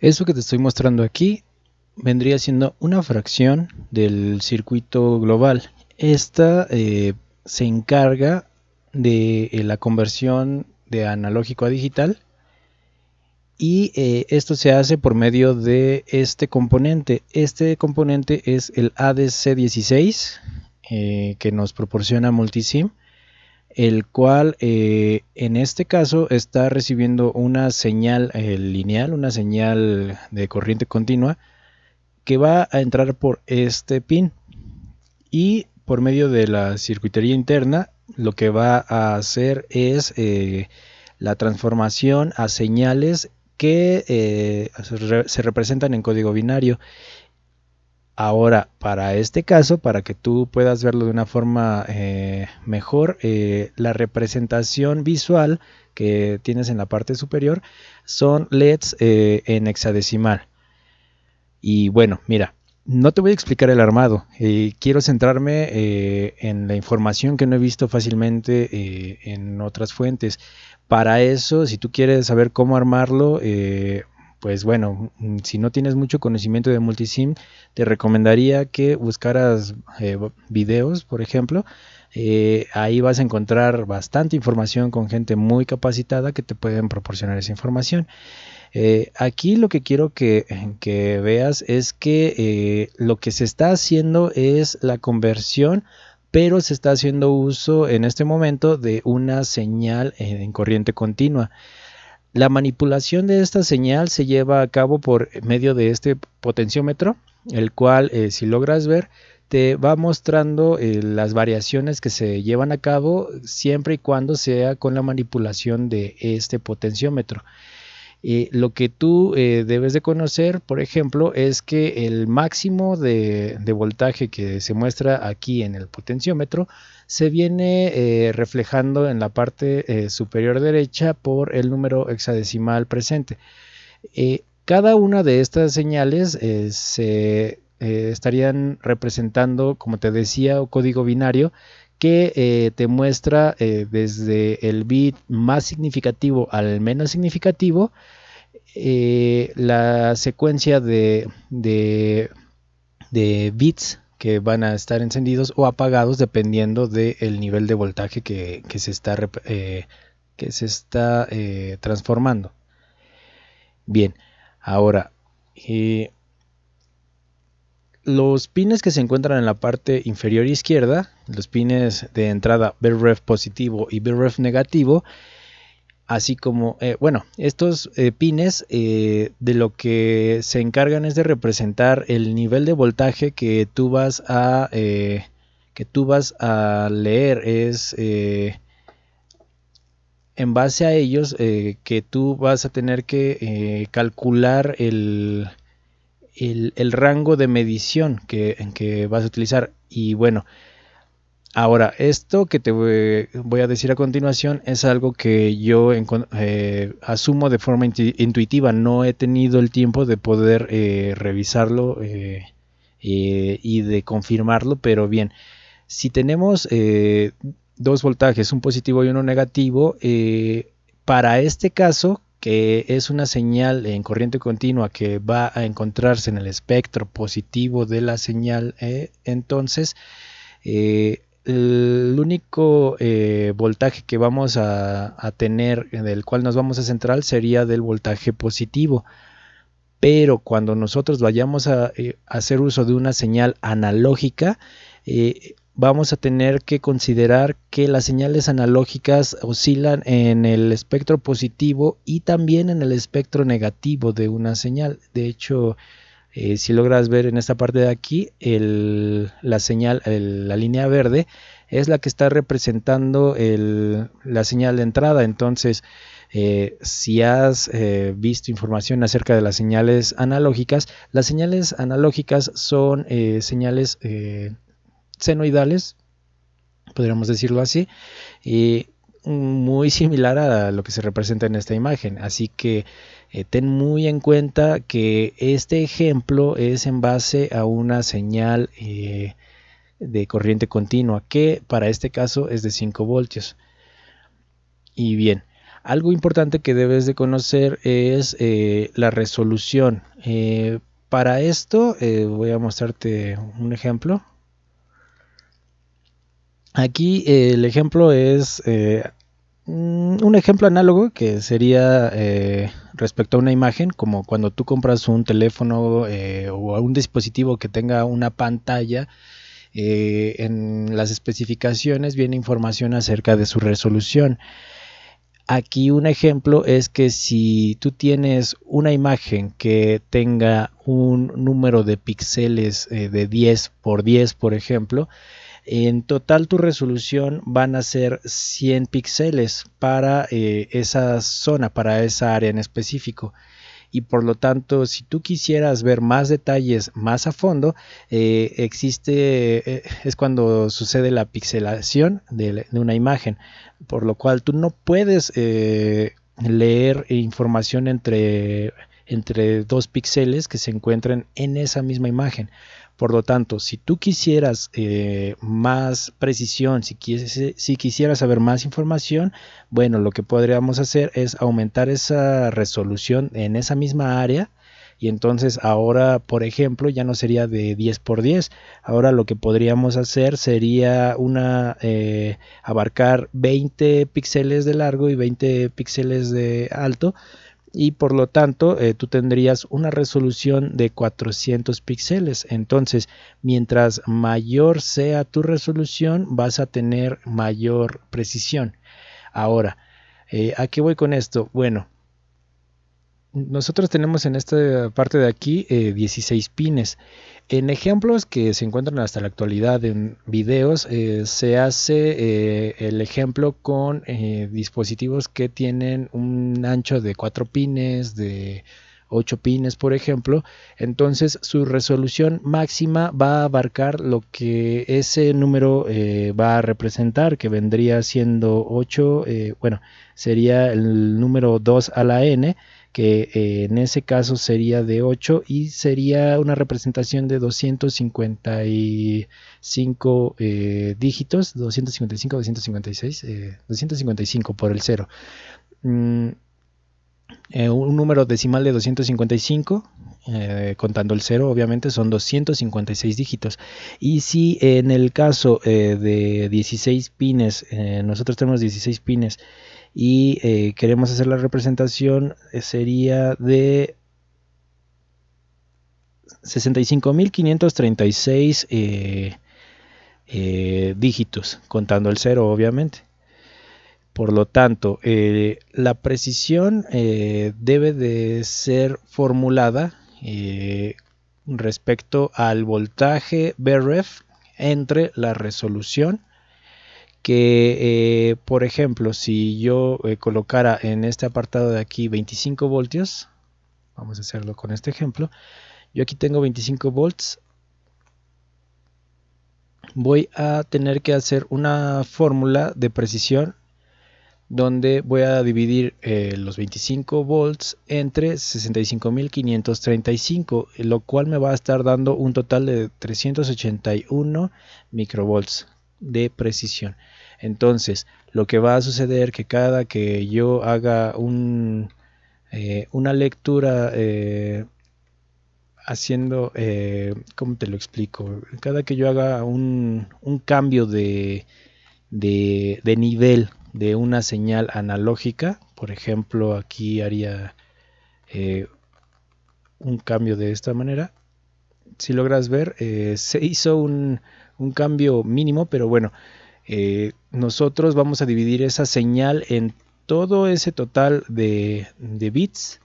Eso que te estoy mostrando aquí vendría siendo una fracción del circuito global. Esta se encarga de la conversión de analógico a digital y esto se hace por medio de este componente. Este componente es el ADC16 que nos proporciona Multisim, el cual en este caso está recibiendo una señal lineal, una señal de corriente continua que va a entrar por este pin y por medio de la circuitería interna lo que va a hacer es la transformación a señales que se representan en código binario. Ahora, para este caso, para que tú puedas verlo de una forma mejor, la representación visual que tienes en la parte superior son LEDs en hexadecimal. Y bueno, mira, no te voy a explicar el armado. Quiero centrarme en la información que no he visto fácilmente en otras fuentes. Para eso, si tú quieres saber cómo armarlo, pues bueno, si no tienes mucho conocimiento de multisim, te recomendaría que buscaras videos, por ejemplo. Ahí vas a encontrar bastante información con gente muy capacitada que te pueden proporcionar esa información. Aquí lo que quiero que veas es que lo que se está haciendo es la conversión, pero se está haciendo uso en este momento de una señal en corriente continua. La manipulación de esta señal se lleva a cabo por medio de este potenciómetro, el cual, si logras ver, te va mostrando las variaciones que se llevan a cabo siempre y cuando sea con la manipulación de este potenciómetro. Lo que tú debes de conocer, por ejemplo, es que el máximo de voltaje que se muestra aquí en el potenciómetro se viene reflejando en la parte superior derecha por el número hexadecimal presente. Cada una de estas señales se estarían representando, como te decía, un código binario que te muestra desde el bit más significativo al menos significativo la secuencia de bits que van a estar encendidos o apagados dependiendo del nivel de voltaje que se está transformando. Bien, ahora los pines que se encuentran en la parte inferior izquierda, los pines de entrada VREF positivo y VREF negativo, así como, estos pines de lo que se encargan es de representar el nivel de voltaje que tú vas a leer. Es en base a ellos que tú vas a tener que calcular el rango de medición que vas a utilizar. Y bueno, ahora, esto que te voy a decir a continuación es algo que yo asumo de forma intuitiva. No he tenido el tiempo de poder revisarlo y de confirmarlo, pero bien, si tenemos dos voltajes, un positivo y uno negativo, para este caso, que es una señal en corriente continua que va a encontrarse en el espectro positivo de la señal, entonces el único voltaje que vamos a tener, del cual nos vamos a centrar, sería del voltaje positivo. Pero cuando nosotros vayamos a hacer uso de una señal analógica, vamos a tener que considerar que las señales analógicas oscilan en el espectro positivo y también en el espectro negativo de una señal. De hecho, si logras ver en esta parte de aquí, la señal, la línea verde es la que está representando la señal de entrada. Entonces, si has visto información acerca de las señales analógicas son señales senoidales, podríamos decirlo así, muy similar a lo que se representa en esta imagen. Así que ten muy en cuenta que este ejemplo es en base a una señal de corriente continua que para este caso es de 5 voltios. Y bien, Algo importante que debes de conocer es la resolución. Para esto voy a mostrarte un ejemplo. Aquí el ejemplo es un ejemplo análogo que sería respecto a una imagen, como cuando tú compras un teléfono o un dispositivo que tenga una pantalla. En las especificaciones viene información acerca de su resolución. Aquí un ejemplo es que si tú tienes una imagen que tenga un número de píxeles de 10 por 10, por ejemplo, en total tu resolución van a ser 100 píxeles para esa zona, para esa área en específico. Y por lo tanto, si tú quisieras ver más detalles más a fondo, es cuando sucede la pixelación de una imagen, por lo cual tú no puedes leer información entre dos píxeles que se encuentren en esa misma imagen. Por lo tanto, si tú quisieras más precisión, si quisieras saber más información, bueno, lo que podríamos hacer es aumentar esa resolución en esa misma área. Y entonces ahora, por ejemplo, ya no sería de 10 por 10. Ahora lo que podríamos hacer sería abarcar 20 píxeles de largo y 20 píxeles de alto. Y por lo tanto tú tendrías una resolución de 400 píxeles. Entonces, mientras mayor sea tu resolución, vas a tener mayor precisión. Ahora, ¿a qué voy con esto? Bueno, nosotros tenemos en esta parte de aquí 16 pines. En ejemplos que se encuentran hasta la actualidad en videos, se hace el ejemplo con dispositivos que tienen un ancho de 4 pines, de 8 pines, por ejemplo. Entonces su resolución máxima va a abarcar lo que ese número va a representar, que vendría siendo 8, bueno, sería el número 2 a la n, que en ese caso sería de 8 y sería una representación de 255 dígitos, 255, 256, 255 por el 0. Un número decimal de 255, contando el 0 obviamente son 256 dígitos. Y si en el caso de 16 pines, nosotros tenemos 16 pines, y queremos hacer la representación, sería de 65.536 dígitos, contando el 0 obviamente. Por lo tanto, la precisión debe de ser formulada respecto al voltaje Vref entre la resolución, que por ejemplo, si yo colocara en este apartado de aquí 25 voltios, vamos a hacerlo con este ejemplo, yo aquí tengo 25 volts, voy a tener que hacer una fórmula de precisión donde voy a dividir los 25 volts entre 65.535, lo cual me va a estar dando un total de 381 microvolts de precisión. Entonces, lo que va a suceder que cada que yo haga una lectura haciendo, ¿cómo te lo explico? Cada que yo haga un cambio de nivel de una señal analógica, por ejemplo, aquí haría un cambio de esta manera. Si logras ver, se hizo un cambio mínimo, pero bueno, nosotros vamos a dividir esa señal en todo ese total de bits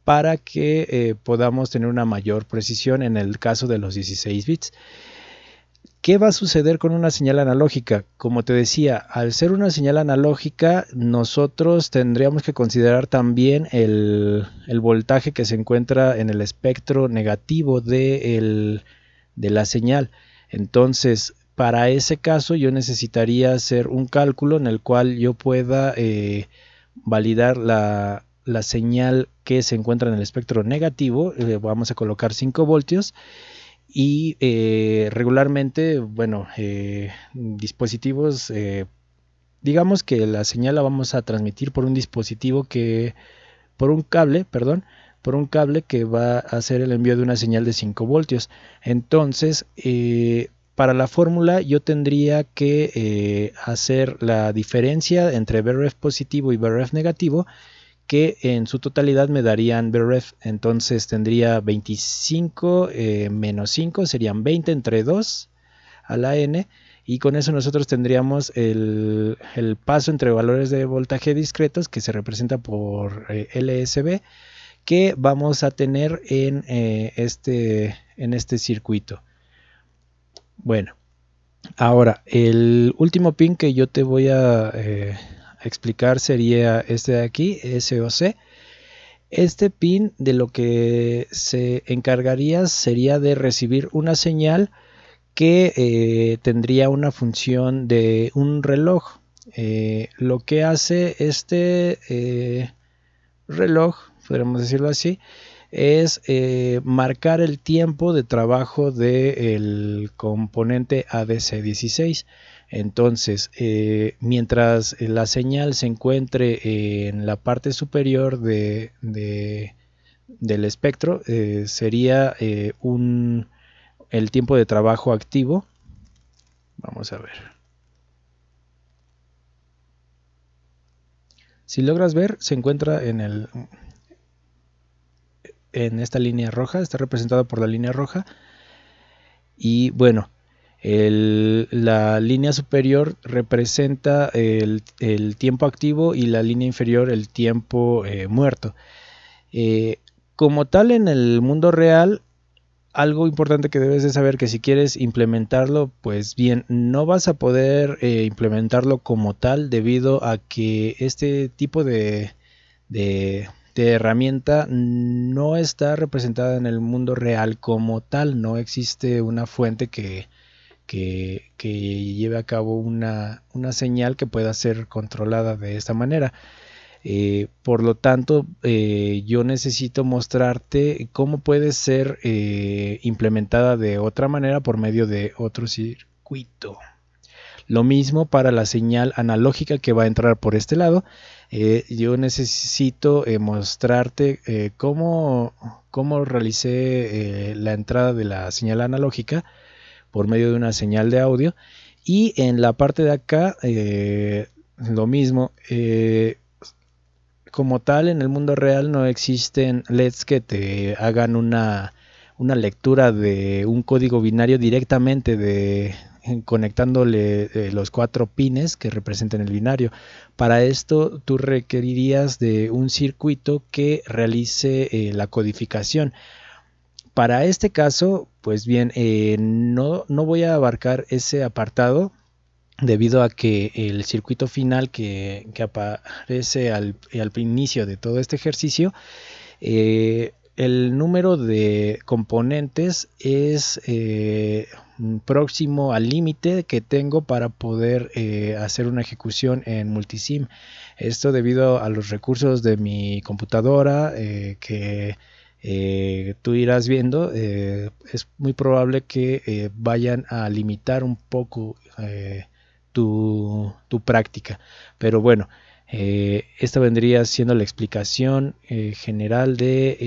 para que podamos tener una mayor precisión en el caso de los 16 bits. ¿Qué va a suceder con una señal analógica? Como te decía, al ser una señal analógica, nosotros tendríamos que considerar también el voltaje que se encuentra en el espectro negativo de la señal. Entonces, para ese caso, yo necesitaría hacer un cálculo en el cual yo pueda validar la señal que se encuentra en el espectro negativo. Vamos a colocar 5 voltios. Y regularmente, bueno, dispositivos digamos que la señal la vamos a transmitir por un dispositivo por un cable que va a hacer el envío de una señal de 5 voltios. Entonces, para la fórmula yo tendría que hacer la diferencia entre Vref positivo y Vref negativo, que en su totalidad me darían Vref. Entonces tendría 25 menos 5 serían 20 entre 2 a la n, y con eso nosotros tendríamos el paso entre valores de voltaje discretos, que se representa por LSB, que vamos a tener en este circuito. Bueno, ahora el último pin que yo te voy a explicar sería este de aquí, SOC. Este pin de lo que se encargaría sería de recibir una señal que tendría una función de un reloj. Lo que hace este reloj, podríamos decirlo así, es marcar el tiempo de trabajo del componente ADC16. Entonces, mientras la señal se encuentre en la parte superior del espectro, sería el tiempo de trabajo activo. Vamos a ver. Si logras ver, se encuentra en esta línea roja, está representado por la línea roja. Y bueno, la línea superior representa el tiempo activo y la línea inferior el tiempo muerto. Como tal, en el mundo real, algo importante que debes de saber, que si quieres implementarlo, pues bien, no vas a poder implementarlo como tal, debido a que este tipo de herramienta no está representada en el mundo real como tal. No existe una fuente que lleve a cabo una señal que pueda ser controlada de esta manera. Por lo tanto, yo necesito mostrarte cómo puede ser implementada de otra manera por medio de otro circuito. Lo mismo para la señal analógica que va a entrar por este lado. Yo necesito mostrarte cómo realicé la entrada de la señal analógica por medio de una señal de audio. Y en la parte de acá, lo mismo. Como tal, en el mundo real no existen LEDs que te hagan una lectura de un código binario directamente conectándole los 4 pines que representan el binario. Para esto tú requerirías de un circuito que realice la codificación. Para este caso, pues bien, no voy a abarcar ese apartado, debido a que el circuito final que aparece al inicio de todo este ejercicio, el número de componentes es próximo al límite que tengo para poder hacer una ejecución en multisim. Esto debido a los recursos de mi computadora, que tú irás viendo. Es muy probable que vayan a limitar un poco tu práctica, pero bueno, esta vendría siendo la explicación general de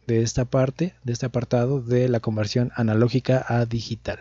esta parte, de este apartado de la conversión analógica a digital.